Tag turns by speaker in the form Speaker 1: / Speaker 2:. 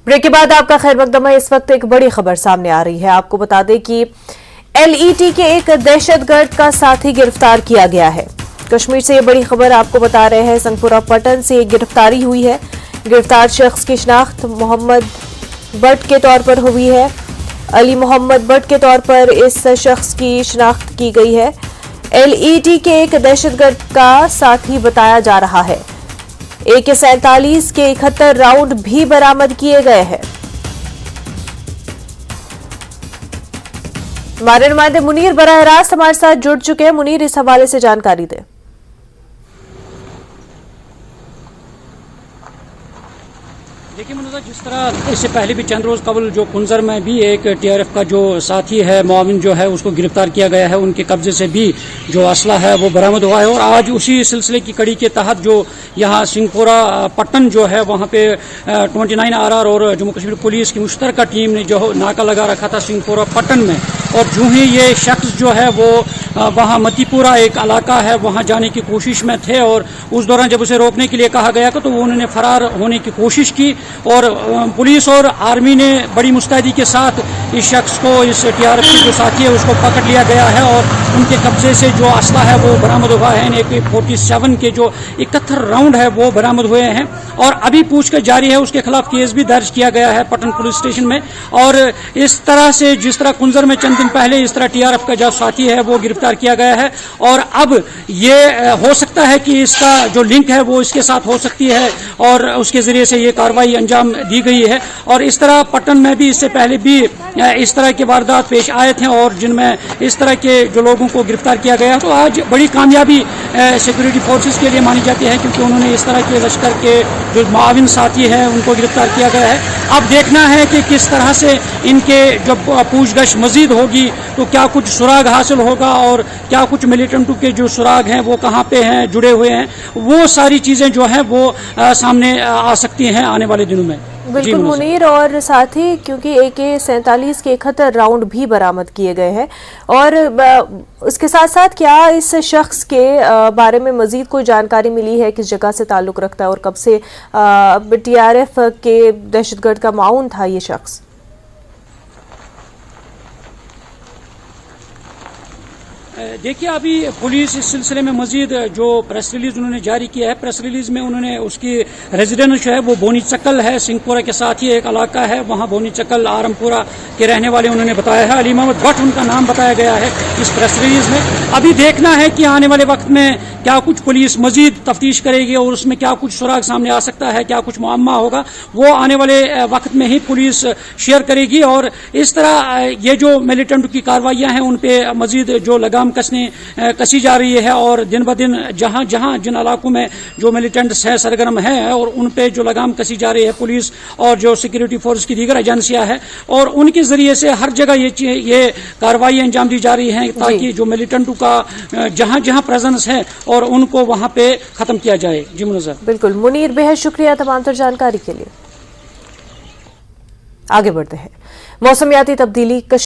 Speaker 1: Break के बाद आपका खैर मकदम है। इस वक्त एक बड़ी खबर सामने आ रही है। आपको बता दें कि एलईटी के एक दहशतगर्द का साथी गिरफ्तार किया गया है। कश्मीर से ये बड़ी खबर आपको बता रहे हैं। संगपुरा पटन से एक गिरफ्तारी हुई है। गिरफ्तार शख्स की शिनाख्त मोहम्मद बट के तौर पर हुई है। अली मोहम्मद बट के तौर पर इस शख्स की शिनाख्त की गई है। एलईटी के एक दहशतगर्द का साथी बताया जा रहा है। AK-47 के 71 राउंड भी बरामद किए गए हैं। हमारे नुमाइंदे मुनीर बराह रास्त हमारे साथ जुड़ चुके हैं। मुनीर, इस हवाले से जानकारी दें।
Speaker 2: देखिए मनोजा, जिस तरह इससे पहले भी चंद रोज कबल जो कुंजर में भी एक TRF का जो साथी है मुआविन जो है उसको गिरफ्तार किया गया है। उनके कब्जे से भी जो असला है वो बरामद हुआ है और आज उसी सिलसिले की कड़ी के तहत जो यहाँ सिंहपुरा पट्टन जो है वहाँ पे 29 RR और जम्मू कश्मीर पुलिस की मुश्तरका टीम ने जो नाका लगा रखा था सिंहपुरा पट्टन में। और जो ही ये शख्स जो है वो वहाँ मतीपुरा एक इलाका है वहाँ जाने की कोशिश में थे और उस दौरान जब उसे रोकने के लिए कहा गया तो उन्होंने फरार होने की कोशिश की और पुलिस और आर्मी ने बड़ी मुस्तैदी के साथ इस शख्स को, इस TRF के जो साथी है उसको पकड़ लिया गया है और उनके कब्जे से जो असला है वो बरामद हुआ है। AK-47 के जो 71 राउंड है वो बरामद हुए हैं और अभी पूछताछ जारी है। उसके खिलाफ केस भी दर्ज किया गया है पटन पुलिस स्टेशन में। और इस तरह से जिस तरह कुंजर में चंद दिन पहले इस तरह TRF का जो साथी है वो गिरफ्तार किया गया है और अब ये हो सकता है कि इसका जो लिंक है वो इसके साथ हो सकती है और उसके जरिए से ये कार्रवाई अंजाम दी गई है। और इस तरह पटन में भी इससे पहले भी इस तरह के वारदात पेश आए थे और जिनमें इस तरह के जो लोगों को गिरफ्तार किया गया। तो आज बड़ी कामयाबी सिक्योरिटी फोर्सेस के लिए मानी जाती है क्योंकि उन्होंने इस तरह के लश्कर के जो मुआविन साथी हैं उनको गिरफ्तार किया गया है। अब देखना है कि किस तरह से इनके जब पूछगछ मजीद होगी तो क्या कुछ सुराग हासिल होगा और क्या कुछ मिलिटेंटों के जो सुराग हैं वो कहाँ पे हैं, जुड़े हुए हैं, वो सारी चीजें जो हैं वो सामने आ सकती हैं आने वाले दिनों में।
Speaker 1: बिल्कुल मुनीर, और साथ ही क्योंकि AK-47 के 71 राउंड भी बरामद किए गए हैं और उसके साथ साथ क्या इस शख्स के बारे में मजीद कोई जानकारी मिली है, किस जगह से ताल्लुक रखता है और कब से TRF के दहशतगर्द का माउन था ये शख्स?
Speaker 2: देखिए, अभी पुलिस इस सिलसिले में मजीद जो प्रेस रिलीज उन्होंने जारी किया है, प्रेस रिलीज में उन्होंने उसकी रेजिडेंस जो है वो बोनी चक्कल है, सिंहपुरा के साथ ही एक इलाका है वहाँ बोनी चक्कल आरमपुरा के रहने वाले उन्होंने बताया है। अली मोहम्मद भट्ट उनका नाम बताया गया है इस प्रेस रिलीज में। अभी देखना है कि आने वाले वक्त में क्या कुछ पुलिस मजीद तफ्तीश करेगी और उसमें क्या कुछ सुराग सामने आ सकता है, क्या कुछ मुअम्मा होगा, वो आने वाले वक्त में ही पुलिस शेयर करेगी। और इस तरह ये जो मिलिटेंट की कार्रवाइयाँ हैं उन पे मजीद जो लगाम कसी जा रही है और दिन ब दिन जहां जहां जिन इलाकों में जो मिलिटेंट्स हैं सरगर्म हैं और उन पे जो लगाम कसी जा रही है पुलिस और जो सिक्योरिटी फोर्स की दीगर एजेंसियां हैं और उनके जरिए से हर जगह ये कार्रवाई अंजाम दी जा रही है ताकि जो मिलिटेंटों का जहां जहां प्रेजेंस है और उनको वहां पे खत्म किया जाए। जी मुनज़्ज़र।
Speaker 1: बिल्कुल मुनीर, बेहद शुक्रिया तमाम तर जानकारी के लिए। आगे बढ़ते हैं। मौसमियाती तब्दीली